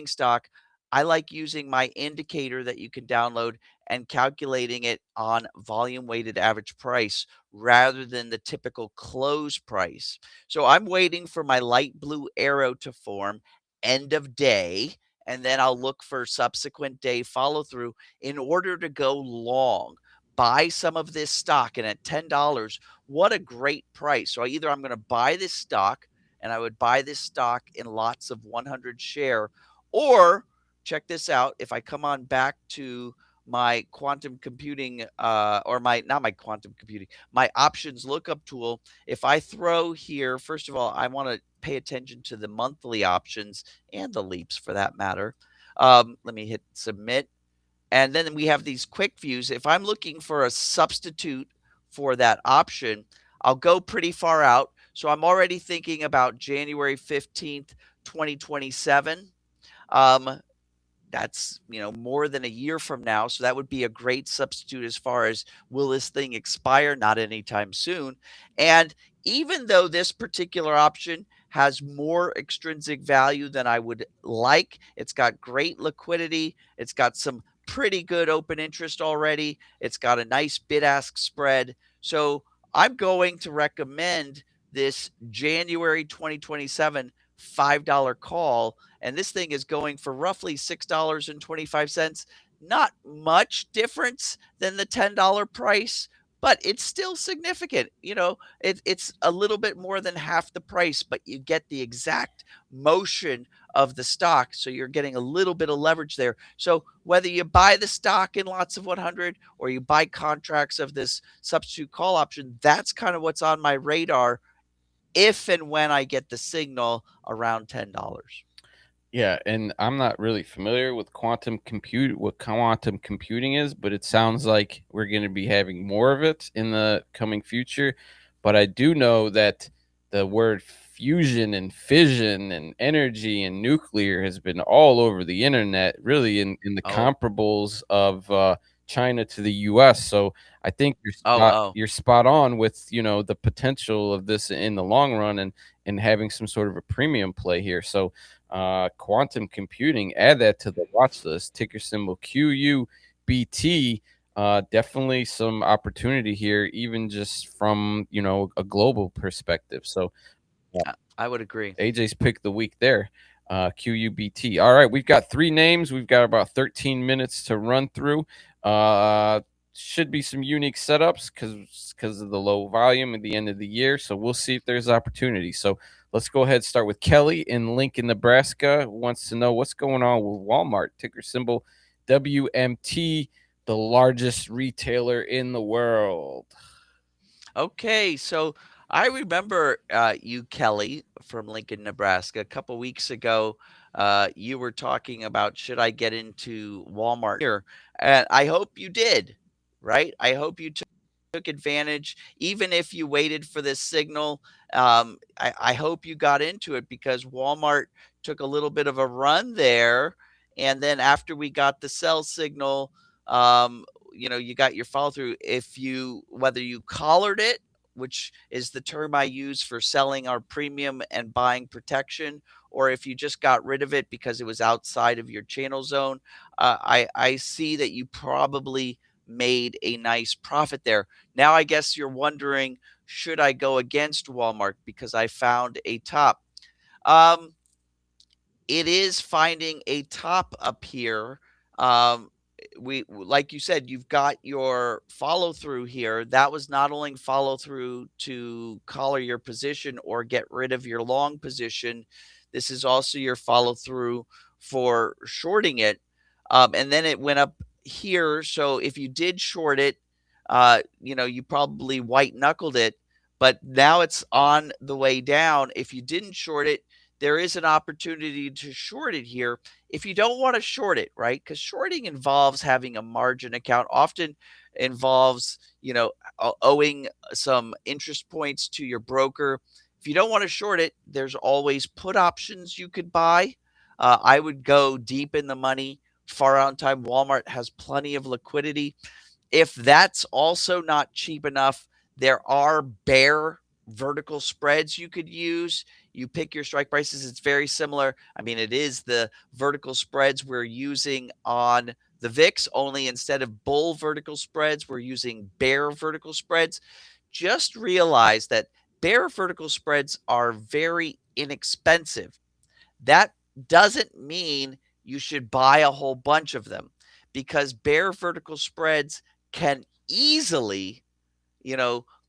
stock, I like using my indicator that you can download and calculating it on volume weighted average price rather than the typical close price. So I'm waiting for my light blue arrow to form end of day, and then I'll look for subsequent day follow through in order to go long. Buy some of this stock, and at $10, what a great price. So either I'm going to buy this stock, and I would buy this stock in lots of 100 share, or check this out. If I come on back to my quantum computing, or not my quantum computing, my options lookup tool, if I throw here, first of all, I want to pay attention to the monthly options and the leaps for that matter. Let me hit submit. And then we have these quick views. If I'm looking for a substitute for that option, I'll go pretty far out. So I'm already thinking about January 15th, 2027. That's, more than a year from now. So that would be a great substitute as far as will this thing expire? Not anytime soon. And even though this particular option has more extrinsic value than I would like, it's got great liquidity. It's got some pretty good open interest already. It's got a nice bid-ask spread. So I'm going to recommend this January 2027 $5 call, and this thing is going for roughly $6.25. Not much difference than the $10 price, but it's still significant. It's a little bit more than half the price, but you get the exact motion of the stock. So you're getting a little bit of leverage there. So whether you buy the stock in lots of 100 or you buy contracts of this substitute call option, that's kind of what's on my radar if and when I get the signal around $10. Yeah, and I'm not really familiar with what quantum computing is, but it sounds like we're going to be having more of it in the coming future. But I do know that the word fusion and fission and energy and nuclear has been all over the internet, really in the Oh, comparables of China to the US. So I think oh, oh. you're spot on with, the potential of this in the long run and having some sort of a premium play here. So quantum computing, add that to the watch list. Ticker symbol QUBT. Definitely some opportunity here, even just from a global perspective. So I would agree. AJ's pick of the week there. QUBT. All right, we've got 3 names. We've got about 13 minutes to run through. Should be some unique setups because of the low volume at the end of the year. So we'll see if there's opportunity. So let's go ahead and start with Kelly in Lincoln, Nebraska. Wants to know what's going on with Walmart. Ticker symbol WMT, the largest retailer in the world. Okay, so I remember you, Kelly, from Lincoln, Nebraska. A couple weeks ago, you were talking about should I get into Walmart here, and I hope you did, right? I hope you took advantage, even if you waited for this signal. I hope you got into it because Walmart took a little bit of a run there, and then after we got the sell signal, you got your follow through. Whether you collared it, which is the term I use for selling our premium and buying protection, or if you just got rid of it because it was outside of your channel zone, I see that you probably made a nice profit there. Now, I guess you're wondering, should I go against Walmart because I found a top? It is finding a top up here. Like you said, you've got your follow through here. That was not only follow through to collar your position or get rid of your long position. This is also your follow through for shorting it. And then it went up here. So if you did short it, you probably white knuckled it, but now it's on the way down. If you didn't short it, there is an opportunity to short it here if you don't want to short it, right? Because shorting involves having a margin account, often involves, owing some interest points to your broker. If you don't want to short it, there's always put options you could buy. I would go deep in the money, far out in time. Walmart has plenty of liquidity. If that's also not cheap enough, there are bear vertical spreads you could use. You pick your strike prices. It's very similar. I mean, it is the vertical spreads we're using on the VIX, only instead of bull vertical spreads, we're using bear vertical spreads. Just realize that bear vertical spreads are very inexpensive. That doesn't mean you should buy a whole bunch of them, because bear vertical spreads can easily,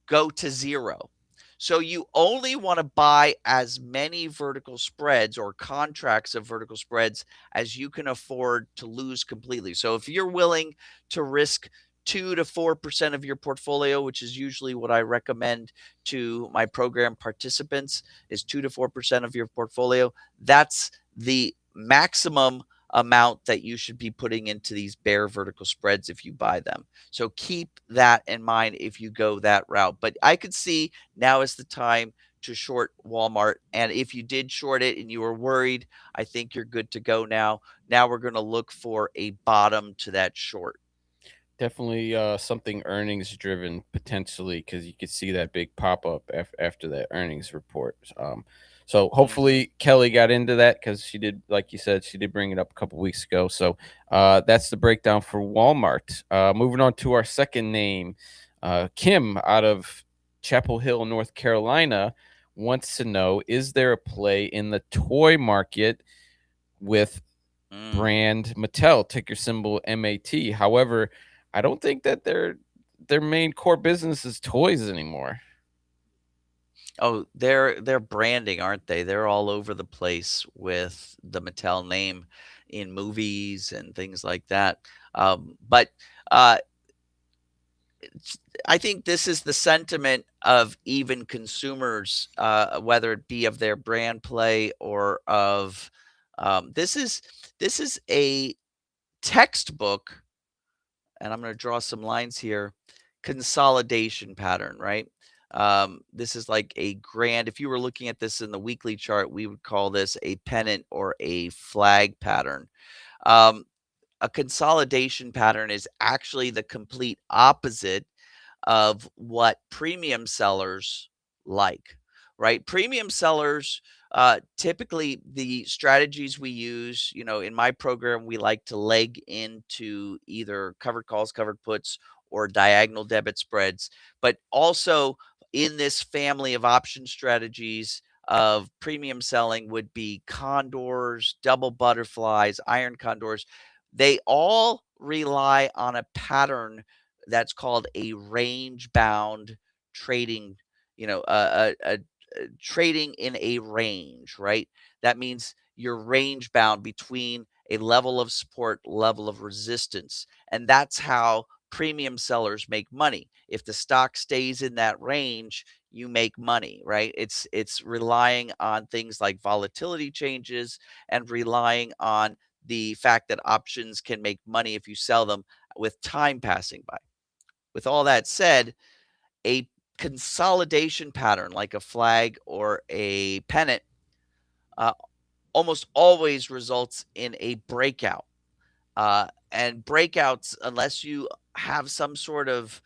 go to zero. So you only want to buy as many vertical spreads or contracts of vertical spreads as you can afford to lose completely. So if you're willing to risk 2 to 4% of your portfolio, which is usually what I recommend to my program participants, is 2 to 4% of your portfolio. That's the maximum amount that you should be putting into these bear vertical spreads if you buy them. So keep that in mind if you go that route. But I could see now is the time to short Walmart. And if you did short it and you were worried, I think you're good to go now. Now we're going to look for a bottom to that short. Definitely something earnings driven potentially, because you could see that big pop up after that earnings report. So hopefully Kelly got into that, because she did, like you said, she did bring it up a couple weeks ago. So that's the breakdown for Walmart. Moving on to our second name, Kim out of Chapel Hill, North Carolina, wants to know, is there a play in the toy market with brand Mattel, ticker symbol MAT? However, I don't think that their main core business is toys anymore. Oh, they're branding, aren't they? They're all over the place with the Mattel name in movies and things like that. But I think this is the sentiment of even consumers, whether it be of their brand play or of this is a textbook, and I'm going to draw some lines here, consolidation pattern, right? This is like a grand, if you were looking at this in the weekly chart, we would call this a pennant or a flag pattern. A consolidation pattern is actually the complete opposite of what premium sellers like, right? Premium sellers, typically the strategies we use, in my program, we like to leg into either covered calls, covered puts, or diagonal debit spreads. But also in this family of option strategies of premium selling would be condors, double butterflies, iron condors. They all rely on a pattern that's called a range bound trading, trading in a range, right? That means you're range bound between a level of support, level of resistance. And that's how premium sellers make money. If the stock stays in that range, you make money, right? It's relying on things like volatility changes and relying on the fact that options can make money if you sell them with time passing by. With all that said, a consolidation pattern like a flag or a pennant almost always results in a breakout. And breakouts, unless you have some sort of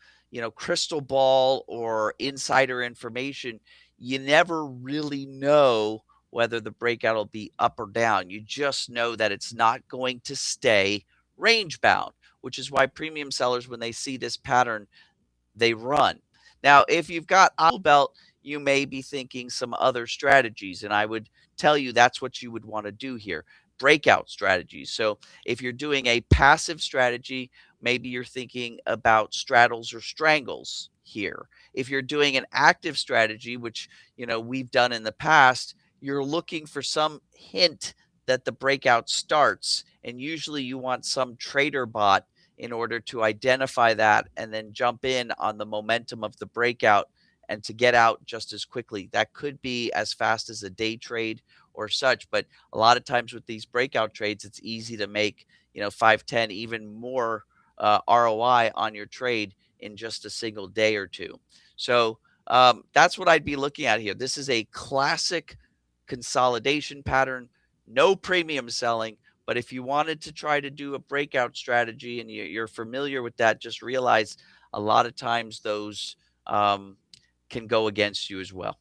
crystal ball or insider information, you never really know whether the breakout will be up or down. You just know that it's not going to stay range bound, which is why premium sellers, when they see this pattern, they run. Now, if you've got Opal Belt, you may be thinking some other strategies, and I would tell you that's what you would want to do here. Breakout strategies. So if you're doing a passive strategy, maybe you're thinking about straddles or strangles here. If you're doing an active strategy, which we've done in the past, you're looking for some hint that the breakout starts, and usually you want some trader bot in order to identify that and then jump in on the momentum of the breakout and to get out just as quickly. That could be as fast as a day trade, or such. But a lot of times with these breakout trades, it's easy to make, 5, 10, even more ROI on your trade in just a single day or two. So that's what I'd be looking at here. This is a classic consolidation pattern, no premium selling. But if you wanted to try to do a breakout strategy and you're familiar with that, just realize a lot of times those can go against you as well.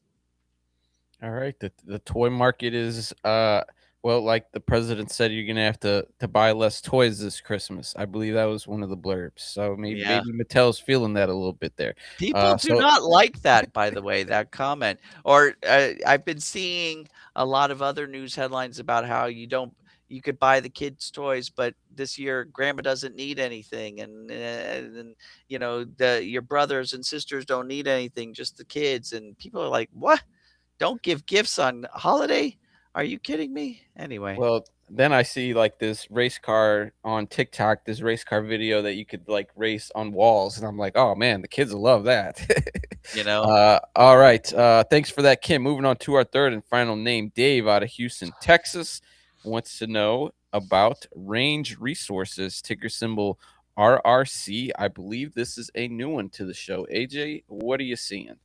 All right. The toy market is well, like the president said, you're gonna have to buy less toys this Christmas. I believe that was one of the blurbs. So maybe Yeah. Mattel's feeling that a little bit there. People do So not like that, by the way, that comment. Or I've been seeing a lot of other news headlines about how you could buy the kids' toys, but this year grandma doesn't need anything, and your brothers and sisters don't need anything, just the kids. And people are like, "What? Don't give gifts on holiday? Are you kidding me?" Anyway, well, then I see like this race car on TikTok, this race car video that you could like race on walls, and I'm like, oh man, the kids will love that. you know. All right. Thanks for that, Kim. Moving on to our third and final name, Dave out of Houston, Texas, wants to know about Range Resources, ticker symbol RRC. I believe this is a new one to the show. AJ, what are you seeing?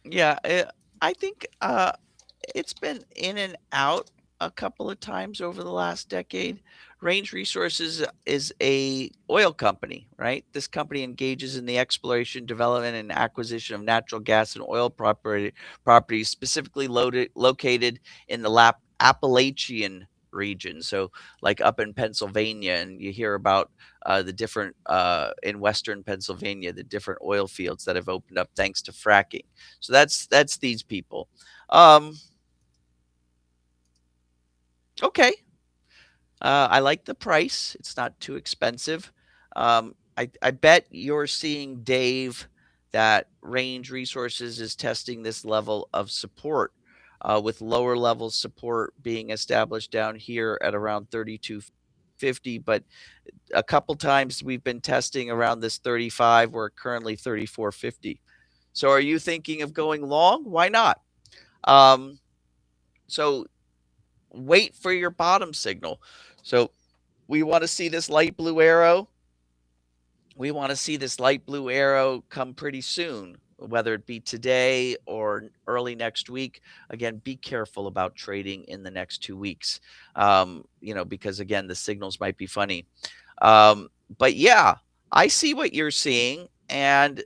Yeah, I think it's been in and out a couple of times over the last decade. Range Resources is a oil company, right? This company engages in the exploration, development, and acquisition of natural gas and oil properties specifically located in the Appalachian region. So, like up in Pennsylvania, and you hear about the different in Western Pennsylvania, the different oil fields that have opened up thanks to fracking. So that's these people. Okay. I like the price. It's not too expensive. I bet you're seeing, Dave, that Range Resources is testing this level of support, with lower level support being established down here at around 32.50. But a couple times we've been testing around this 35. We're currently 34.50. So are you thinking of going long? Why not? So wait for your bottom signal. So we want to see this light blue arrow. We want to see this light blue arrow come pretty soon, whether it be today or early next week. Again, be careful about trading in the next 2 weeks, because again, the signals might be funny. But yeah, I see what you're seeing. And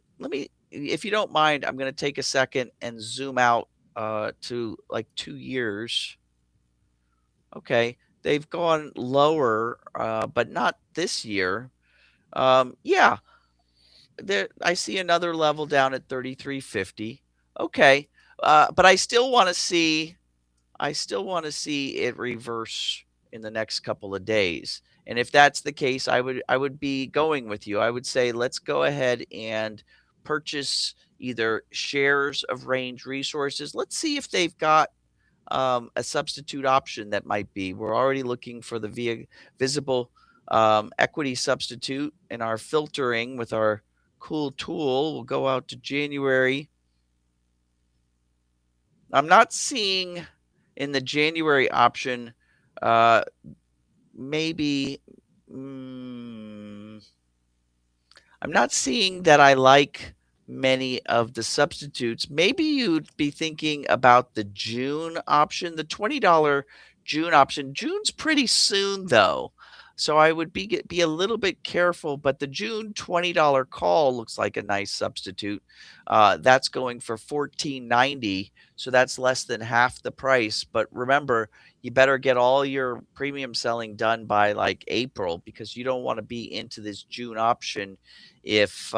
if you don't mind, I'm going to take a second and zoom out to like 2 years. Okay, they've gone lower, but not this year. Yeah, there I see another level down at 33.50. Okay, but I still want to see it reverse in the next couple of days. And if that's the case, I would be going with you. I would say let's go ahead and purchase either shares of Range Resources. Let's see if they've got a substitute option that might be. We're already looking for the visible equity substitute in our filtering with our cool tool. We'll go out to January. I'm not seeing in the January option, maybe. I'm not seeing that I like many of the substitutes. Maybe you'd be thinking about the June option, the $20 June option. June's pretty soon though, so I would be a little bit careful. But the June $20 call looks like a nice substitute. That's going for $14.90, so that's less than half the price. But remember, you better get all your premium selling done by like April, because you don't want to be into this June option if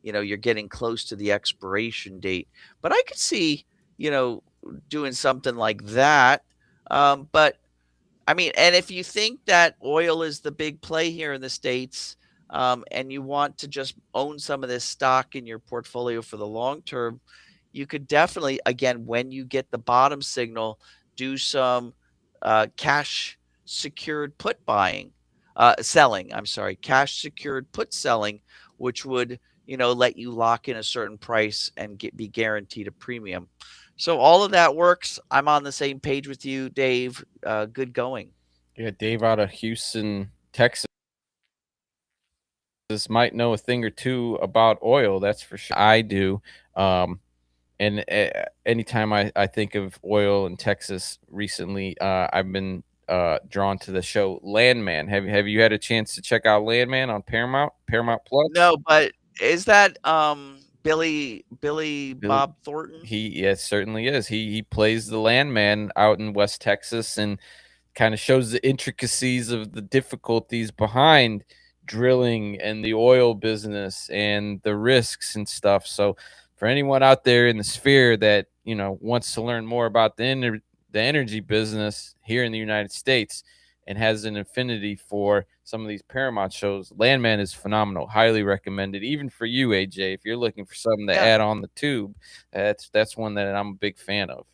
you're getting close to the expiration date. But I could see doing something like that. But I mean, and if you think that oil is the big play here in the States, and you want to just own some of this stock in your portfolio for the long term, you could definitely, again, when you get the bottom signal, do some cash secured put selling. I'm sorry, cash secured put selling, which would let you lock in a certain price and be guaranteed a premium. So all of that works. I'm on the same page with you, Dave. Good going. Yeah, Dave out of Houston, Texas might know a thing or two about oil. That's for sure. I do. And anytime I think of oil in Texas recently, I've been drawn to the show Landman. Have you had a chance to check out Landman on Paramount Plus? No, but is that Billy Billy- Bob Thornton? Yes, certainly is. He plays the landman out in West Texas and kind of shows the intricacies of the difficulties behind drilling and the oil business and the risks and stuff. So for anyone out there in the sphere that, wants to learn more about the energy business here in the United States and has an affinity for some of these Paramount shows, Landman is phenomenal. Highly recommended, even for you, AJ. If you're looking for something to Yeah. add on the tube, that's one that I'm a big fan of.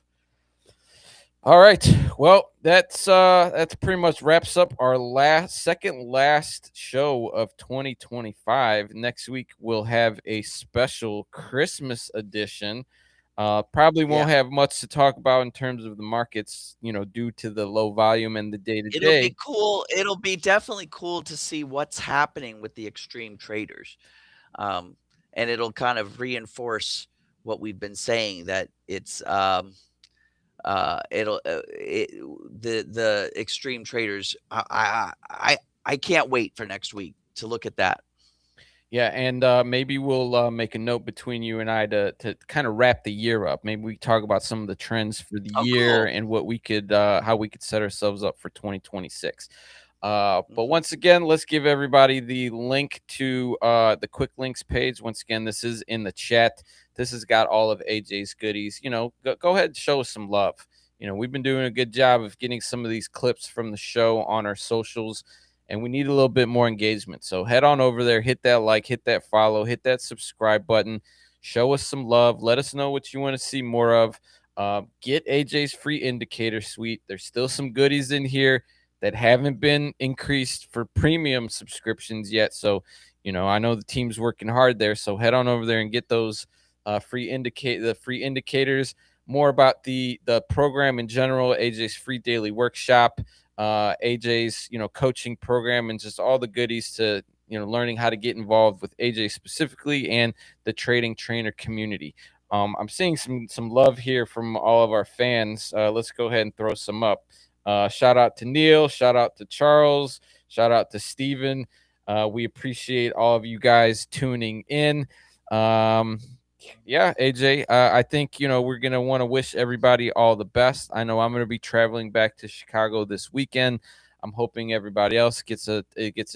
All right. Well, that's pretty much wraps up our second last show of 2025. Next week we'll have a special Christmas edition. Probably won't have much to talk about in terms of the markets, due to the low volume and the day to It'll be day. cool. It'll be definitely cool to see what's happening with the extreme traders. And it'll kind of reinforce what we've been saying, that it's the extreme traders. I can't wait for next week to look at that. Yeah, and maybe we'll make a note between you and I to kind of wrap the year up. Maybe we talk about some of the trends for the year Cool. and what we could how we could set ourselves up for 2026. But once again, let's give everybody the link to the quick links page. Once again, this is in the chat. This has got all of AJ's goodies. Go ahead and show us some love. We've been doing a good job of getting some of these clips from the show on our socials, and we need a little bit more engagement. So head on over there, hit that like, hit that follow, hit that subscribe button. Show us some love. Let us know what you want to see more of. Get AJ's free indicator suite. There's still some goodies in here that haven't been increased for premium subscriptions yet. So, I know the team's working hard there. So head on over there and get those free indicators. More about the program in general, AJ's free daily workshop, AJ's coaching program, and just all the goodies to learning how to get involved with AJ specifically and the trading trainer community. I'm seeing some love here from all of our fans. Let's go ahead and throw some up. Shout out to Neil, shout out to Charles, shout out to Steven. We appreciate all of you guys tuning in. Yeah, AJ, I think we're gonna want to wish everybody all the best. I know I'm gonna be traveling back to Chicago this weekend. I'm hoping everybody else gets a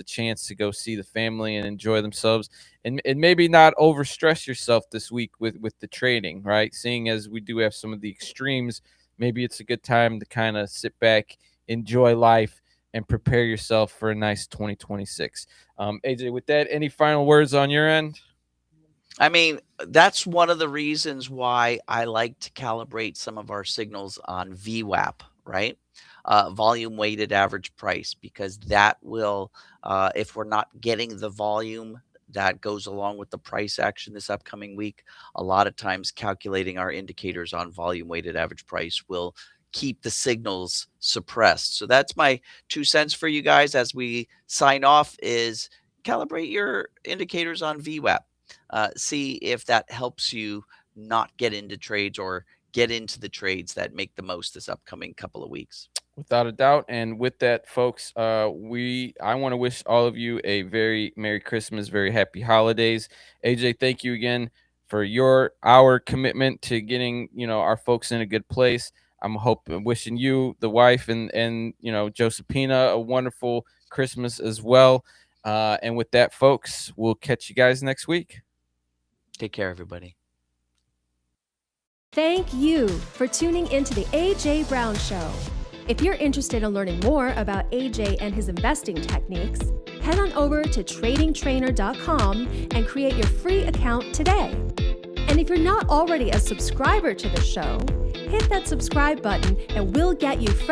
chance to go see the family and enjoy themselves, and maybe not overstress yourself this week with the trading, right? Seeing as we do have some of the extremes, maybe it's a good time to kind of sit back, enjoy life, and prepare yourself for a nice 2026. AJ, with that, any final words on your end? I mean, that's one of the reasons why I like to calibrate some of our signals on VWAP, right? Volume weighted average price, because that will, if we're not getting the volume that goes along with the price action this upcoming week, a lot of times calculating our indicators on volume weighted average price will keep the signals suppressed. So that's my 2 cents for you guys as we sign off, is calibrate your indicators on VWAP. See if that helps you not get into trades, or get into the trades that make the most this upcoming couple of weeks. Without a doubt. And with that, folks, I want to wish all of you a very Merry Christmas, very happy holidays. AJ, thank you again for our commitment to getting our folks in a good place. I'm wishing you, the wife, and Josephina, a wonderful Christmas as well. And with that, folks, we'll catch you guys next week. Take care, everybody. Thank you for tuning into the AJ Brown Show. If you're interested in learning more about AJ and his investing techniques, head on over to tradingtrainer.com and create your free account today. And if you're not already a subscriber to the show, hit that subscribe button and we'll get you